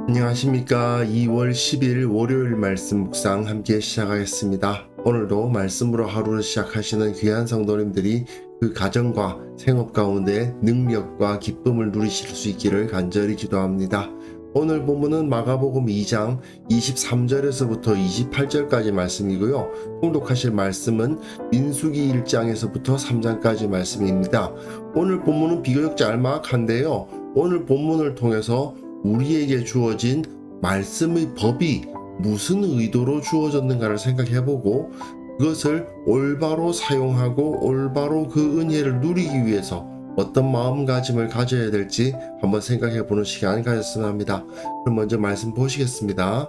안녕하십니까. 2월 10일 월요일 말씀 묵상 함께 시작하겠습니다. 오늘도 말씀으로 하루를 시작하시는 귀한 성도님들이 그 가정과 생업 가운데 능력과 기쁨을 누리실 수 있기를 간절히 기도합니다. 오늘 본문은 마가복음 2장 23절에서부터 28절까지 말씀이고요. 통독하실 말씀은 민수기 1장에서부터 3장까지 말씀입니다. 오늘 본문은 비교적 짤막한데요. 오늘 본문을 통해서 우리에게 주어진 말씀의 법이 무슨 의도로 주어졌는가를 생각해보고 그것을 올바로 사용하고 올바로 그 은혜를 누리기 위해서 어떤 마음가짐을 가져야 될지 한번 생각해보는 시간을 가졌으면 합니다. 그럼 먼저 말씀 보시겠습니다.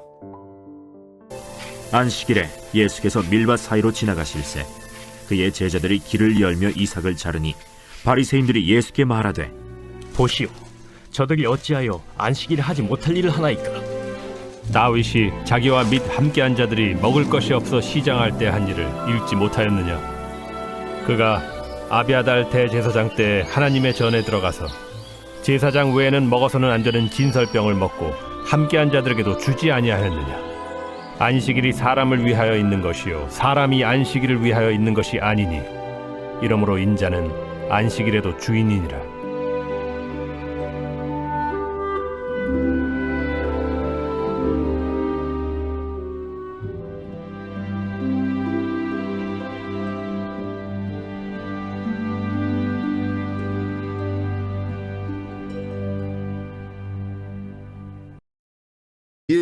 안식일에 예수께서 밀밭 사이로 지나가실새 그의 제자들이 길을 열며 이삭을 자르니 바리새인들이 예수께 말하되 보시오, 저들이 어찌하여 안식일에 하지 못할 일을 하나이까? 다윗이 자기와 및 함께한 자들이 먹을 것이 없어 시장할 때 한 일을 읽지 못하였느냐? 그가 아비아달 대제사장 때 하나님의 전에 들어가서 제사장 외에는 먹어서는 안 되는 진설병을 먹고 함께한 자들에게도 주지 아니하였느냐? 안식일이 사람을 위하여 있는 것이요 사람이 안식일을 위하여 있는 것이 아니니 이러므로 인자는 안식일에도 주인이니라.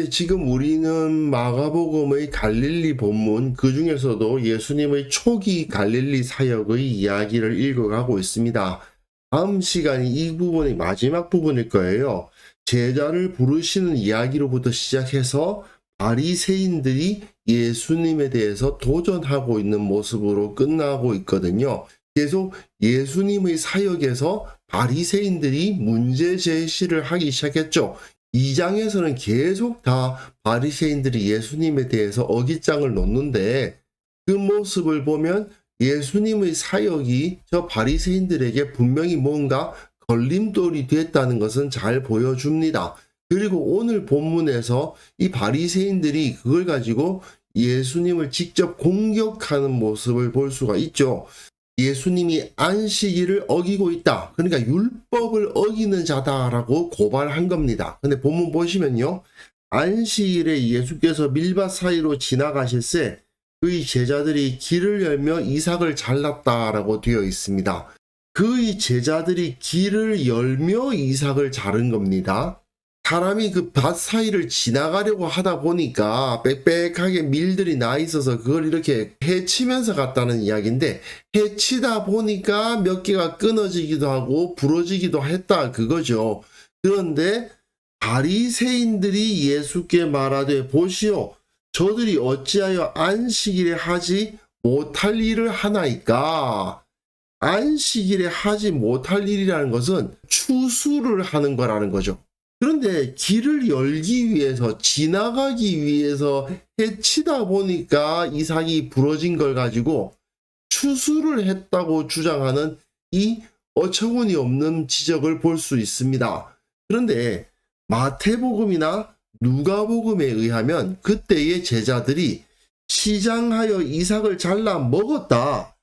지금 우리는 마가복음의 갈릴리 본문, 그 중에서도 예수님의 초기 갈릴리 사역의 이야기를 읽어가고 있습니다. 다음 시간이 이 부분의 마지막 부분일 거예요. 제자를 부르시는 이야기로부터 시작해서 바리새인들이 예수님에 대해서 도전하고 있는 모습으로 끝나고 있거든요. 계속 예수님의 사역에서 바리새인들이 문제 제시를 하기 시작했죠. 2장에서는 계속 다 바리새인들이 예수님에 대해서 어깃장을 놓는데 그 모습을 보면 예수님의 사역이 저 바리새인들에게 분명히 뭔가 걸림돌이 됐다는 것은 잘 보여줍니다. 그리고 오늘 본문에서 이 바리새인들이 그걸 가지고 예수님을 직접 공격하는 모습을 볼 수가 있죠. 예수님이 안식일을 어기고 있다. 그러니까 율법을 어기는 자다라고 고발한 겁니다. 근데 본문 보시면요. 안식일에 예수께서 밀밭 사이로 지나가실새 그의 제자들이 길을 열며 이삭을 잘랐다라고 되어 있습니다. 그의 제자들이 길을 열며 이삭을 자른 겁니다. 사람이 그 밭 사이를 지나가려고 하다 보니까 빽빽하게 밀들이 나 있어서 그걸 이렇게 헤치면서 갔다는 이야기인데 헤치다 보니까 몇 개가 끊어지기도 하고 부러지기도 했다 그거죠. 그런데 바리새인들이 예수께 말하되 보시오, 저들이 어찌하여 안식일에 하지 못할 일을 하나이까? 안식일에 하지 못할 일이라는 것은 추수를 하는 거라는 거죠. 그런데 길을 열기 위해서 지나가기 위해서 헤치다 보니까 이삭이 부러진 걸 가지고 추수를 했다고 주장하는 이 어처구니 없는 지적을 볼 수 있습니다. 그런데 마태복음이나 누가복음에 의하면 그때의 제자들이 시장하여 이삭을 잘라 먹었다.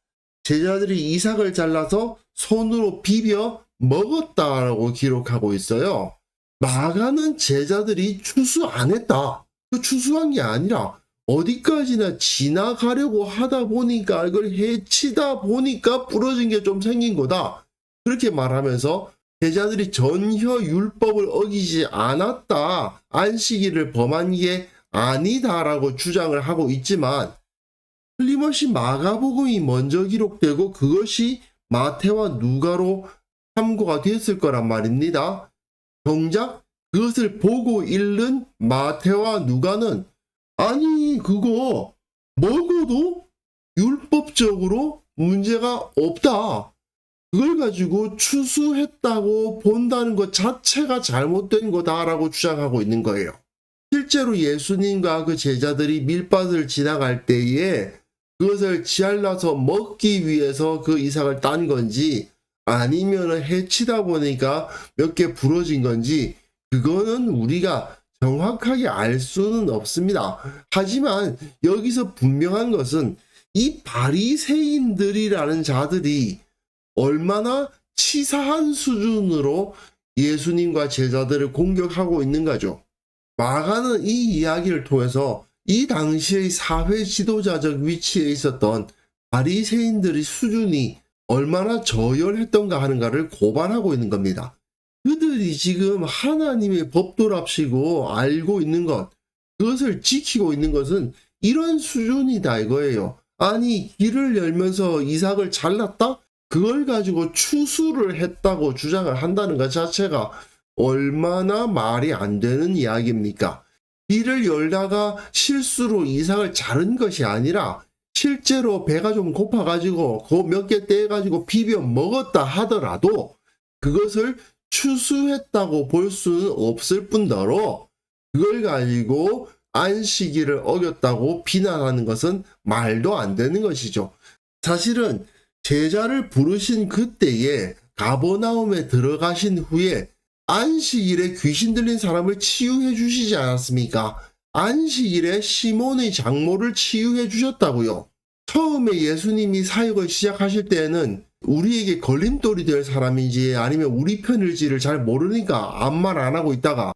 제자들이 이삭을 잘라서 손으로 비벼 먹었다라고 기록하고 있어요. 마가는 제자들이 추수 안 했다. 그 추수한 게 아니라 어디까지나 지나가려고 하다 보니까 이걸 헤치다 보니까 부러진 게 좀 생긴 거다. 그렇게 말하면서 제자들이 전혀 율법을 어기지 않았다. 안식일을 범한 게 아니다라고 주장을 하고 있지만 틀림없이 마가복음이 먼저 기록되고 그것이 마태와 누가로 참고가 됐을 거란 말입니다. 정작 그것을 보고 읽는 마태와 누가는 아니 그거 먹어도 율법적으로 문제가 없다. 그걸 가지고 추수했다고 본다는 것 자체가 잘못된 거다라고 주장하고 있는 거예요. 실제로 예수님과 그 제자들이 밀밭을 지나갈 때에 그것을 잘라서 먹기 위해서 그 이삭을 딴 건지 아니면 해치다 보니까 몇 개 부러진 건지 그거는 우리가 정확하게 알 수는 없습니다. 하지만 여기서 분명한 것은 이 바리새인들이라는 자들이 얼마나 치사한 수준으로 예수님과 제자들을 공격하고 있는가죠. 마가는 이 이야기를 통해서 이 당시의 사회 지도자적 위치에 있었던 바리새인들의 수준이 얼마나 저열했던가 하는가를 고발하고 있는 겁니다. 그들이 지금 하나님의 법도랍시고 알고 있는 것, 그것을 지키고 있는 것은 이런 수준이다 이거예요. 아니, 길을 열면서 이삭을 잘랐다? 그걸 가지고 추수를 했다고 주장을 한다는 것 자체가 얼마나 말이 안 되는 이야기입니까? 길을 열다가 실수로 이삭을 자른 것이 아니라 실제로 배가 좀 고파가지고 그 몇 개 떼가지고 비벼 먹었다 하더라도 그것을 추수했다고 볼 수는 없을 뿐더러 그걸 가지고 안식일을 어겼다고 비난하는 것은 말도 안 되는 것이죠. 사실은 제자를 부르신 그때에 가버나움에 들어가신 후에 안식일에 귀신 들린 사람을 치유해 주시지 않았습니까? 안식일에 시몬의 장모를 치유해 주셨다고요. 처음에 예수님이 사역을 시작하실 때에는 우리에게 걸림돌이 될 사람인지 아니면 우리 편일지를 잘 모르니까 아무 말 안 하고 있다가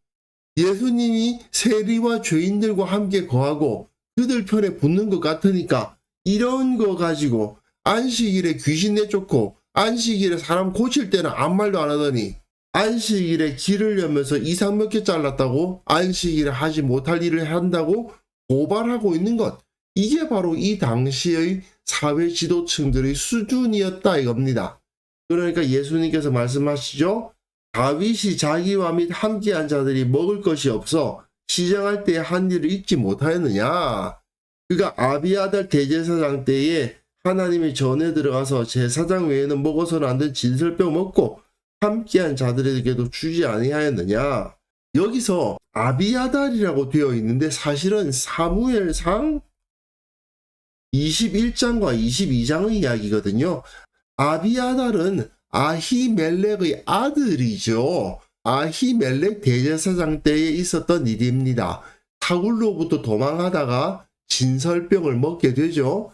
예수님이 세리와 죄인들과 함께 거하고 그들 편에 붙는 것 같으니까 이런 거 가지고 안식일에 귀신 내쫓고 안식일에 사람 고칠 때는 아무 말도 안 하더니 안식일에 길을 열면서 이삭 몇 개 잘랐다고 안식일에 하지 못할 일을 한다고 고발하고 있는 것. 이게 바로 이 당시의 사회 지도층들의 수준이었다 이겁니다. 그러니까 예수님께서 말씀하시죠. 다윗이 자기와 및 함께한 자들이 먹을 것이 없어 시장할 때에 한 일을 잊지 못하였느냐. 그가 아비아달 대제사장 때에 하나님의 전에 들어가서 제사장 외에는 먹어서는 안 된 진설병 먹고 함께한 자들에게도 주지 아니하였느냐. 여기서 아비아달이라고 되어 있는데 사실은 사무엘상 21장과 22장의 이야기거든요. 아비아달은 아히멜렉의 아들이죠. 아히멜렉 대제사장 때에 있었던 일입니다. 사울로부터 도망하다가 진설병을 먹게 되죠.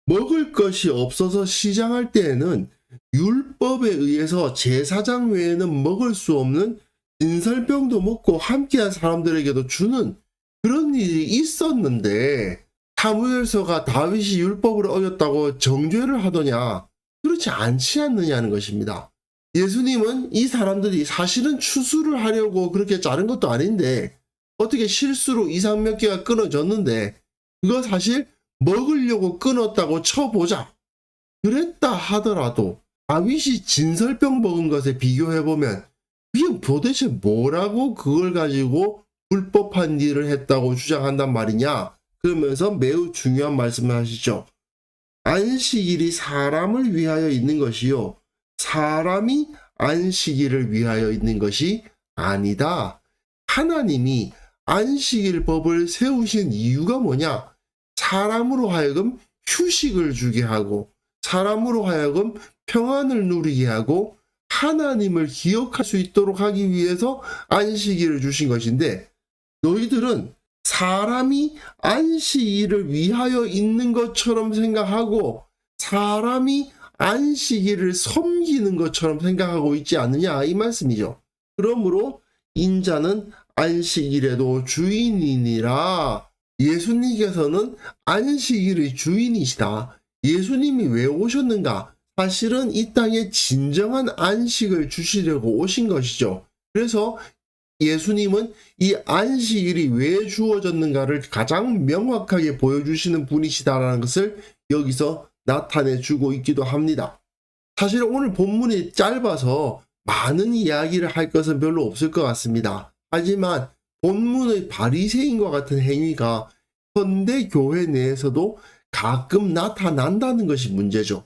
먹을 것이 없어서 시장할 때에는 율법에 의해서 제사장 외에는 먹을 수 없는 진설병도 먹고 함께한 사람들에게도 주는 그런 일이 있었는데 사무엘서가 다윗이 율법을 어겼다고 정죄를 하더냐? 그렇지 않지 않느냐는 것입니다. 예수님은 이 사람들이 사실은 추수를 하려고 그렇게 자른 것도 아닌데 어떻게 실수로 이삭 몇 개가 끊어졌는데 그거 사실 먹으려고 끊었다고 쳐보자. 그랬다 하더라도 다윗이 진설병 먹은 것에 비교해보면 이게 도대체 뭐라고 그걸 가지고 불법한 일을 했다고 주장한단 말이냐. 그러면서 매우 중요한 말씀을 하시죠. 안식일이 사람을 위하여 있는 것이요. 사람이 안식일을 위하여 있는 것이 아니다. 하나님이 안식일 법을 세우신 이유가 뭐냐? 사람으로 하여금 휴식을 주게 하고 사람으로 하여금 평안을 누리게 하고 하나님을 기억할 수 있도록 하기 위해서 안식일을 주신 것인데 너희들은 사람이 안식일을 위하여 있는 것처럼 생각하고 사람이 안식일을 섬기는 것처럼 생각하고 있지 않느냐 이 말씀이죠. 그러므로 인자는 안식일에도 주인이니라. 예수님께서는 안식일의 주인이시다. 예수님이 왜 오셨는가? 사실은 이 땅에 진정한 안식을 주시려고 오신 것이죠. 그래서 예수님은 이 안식일이 왜 주어졌는가를 가장 명확하게 보여주시는 분이시다라는 것을 여기서 나타내 주고 있기도 합니다. 사실 오늘 본문이 짧아서 많은 이야기를 할 것은 별로 없을 것 같습니다. 하지만 본문의 바리새인과 같은 행위가 현대 교회 내에서도 가끔 나타난다는 것이 문제죠.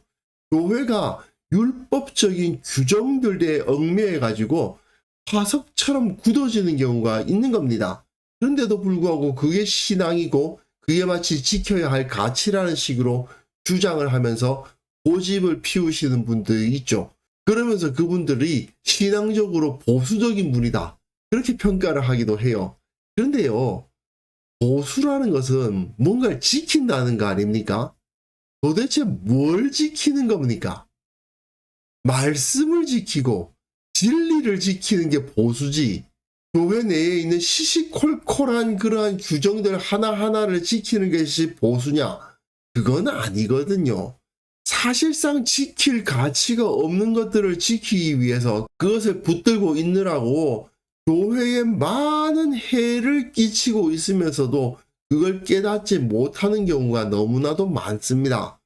교회가 율법적인 규정들에 얽매여 가지고 화석처럼 굳어지는 경우가 있는 겁니다. 그런데도 불구하고 그게 신앙이고 그게 마치 지켜야 할 가치라는 식으로 주장을 하면서 고집을 피우시는 분들이 있죠. 그러면서 그분들이 신앙적으로 보수적인 분이다. 그렇게 평가를 하기도 해요. 그런데요, 보수라는 것은 뭔가를 지킨다는 거 아닙니까? 도대체 뭘 지키는 겁니까? 말씀을 지키고 진리를 지키는 게 보수지, 교회 내에 있는 시시콜콜한 그러한 규정들 하나하나를 지키는 것이 보수냐? 그건 아니거든요. 사실상 지킬 가치가 없는 것들을 지키기 위해서 그것을 붙들고 있느라고 교회에 많은 해를 끼치고 있으면서도 그걸 깨닫지 못하는 경우가 너무나도 많습니다.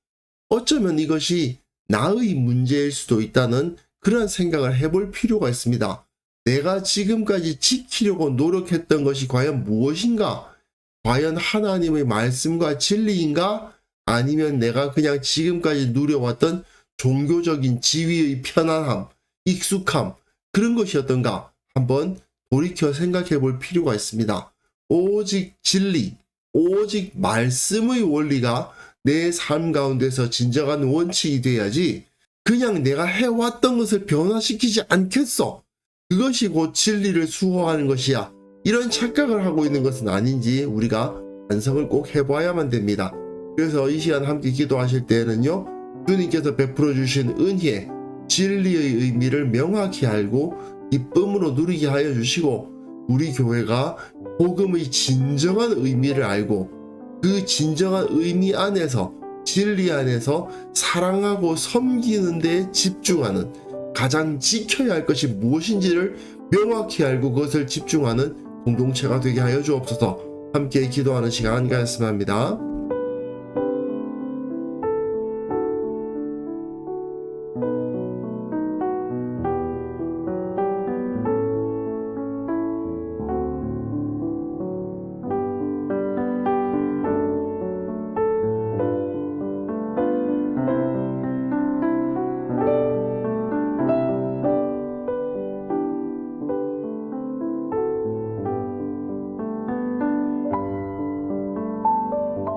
어쩌면 이것이 나의 문제일 수도 있다는 그런 생각을 해볼 필요가 있습니다. 내가 지금까지 지키려고 노력했던 것이 과연 무엇인가? 과연 하나님의 말씀과 진리인가? 아니면 내가 그냥 지금까지 누려왔던 종교적인 지위의 편안함, 익숙함, 그런 것이었던가? 한번 돌이켜 생각해 볼 필요가 있습니다. 오직 진리, 오직 말씀의 원리가 내 삶 가운데서 진정한 원칙이 돼야지, 그냥 내가 해왔던 것을 변화시키지 않겠어, 그것이 곧 진리를 수호하는 것이야, 이런 착각을 하고 있는 것은 아닌지 우리가 반성을 꼭 해봐야만 됩니다. 그래서 이 시간 함께 기도하실 때에는요, 주님께서 베풀어 주신 은혜, 진리의 의미를 명확히 알고 기쁨으로 누리게 하여 주시고, 우리 교회가 복음의 진정한 의미를 알고 그 진정한 의미 안에서, 진리 안에서 사랑하고 섬기는 데 집중하는, 가장 지켜야 할 것이 무엇인지를 명확히 알고 그것을 집중하는 공동체가 되게 하여 주옵소서. 함께 기도하는 시간 가졌으면 합니다.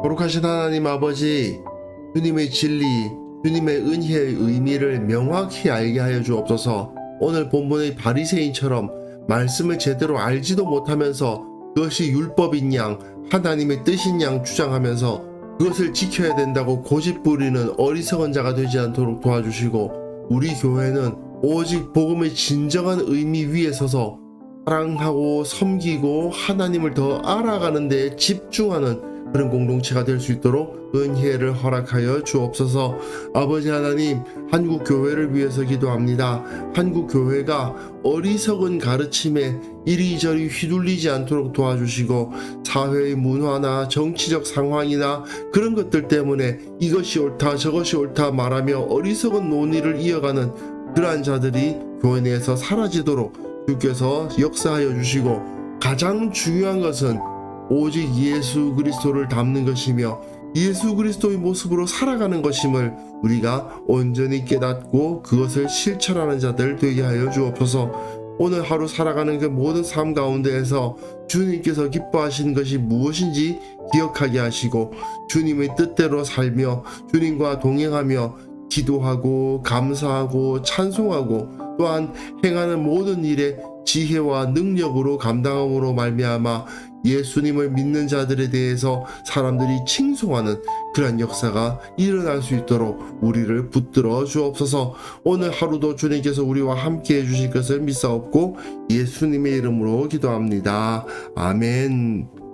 거룩하신 하나님 아버지, 주님의 진리, 주님의 은혜의 의미를 명확히 알게 하여 주옵소서. 오늘 본문의 바리새인처럼 말씀을 제대로 알지도 못하면서 그것이 율법인 양, 하나님의 뜻인 양 주장하면서 그것을 지켜야 된다고 고집부리는 어리석은 자가 되지 않도록 도와주시고, 우리 교회는 오직 복음의 진정한 의미 위에 서서 사랑하고 섬기고 하나님을 더 알아가는 데 집중하는 그런 공동체가 될 수 있도록 은혜를 허락하여 주옵소서. 아버지 하나님, 한국 교회를 위해서 기도합니다. 한국 교회가 어리석은 가르침에 이리저리 휘둘리지 않도록 도와주시고, 사회의 문화나 정치적 상황이나 그런 것들 때문에 이것이 옳다 저것이 옳다 말하며 어리석은 논의를 이어가는 그러한 자들이 교회 내에서 사라지도록 주께서 역사하여 주시고, 가장 중요한 것은 오직 예수 그리스도를 닮는 것이며 예수 그리스도의 모습으로 살아가는 것임을 우리가 온전히 깨닫고 그것을 실천하는 자들 되게 하여 주옵소서. 오늘 하루 살아가는 그 모든 삶 가운데에서 주님께서 기뻐하시는 것이 무엇인지 기억하게 하시고, 주님의 뜻대로 살며 주님과 동행하며 기도하고 감사하고 찬송하고 또한 행하는 모든 일에 지혜와 능력으로 감당함으로 말미암아 예수님을 믿는 자들에 대해서 사람들이 칭송하는 그런 역사가 일어날 수 있도록 우리를 붙들어 주옵소서. 오늘 하루도 주님께서 우리와 함께 해주실 것을 믿사옵고 예수님의 이름으로 기도합니다. 아멘.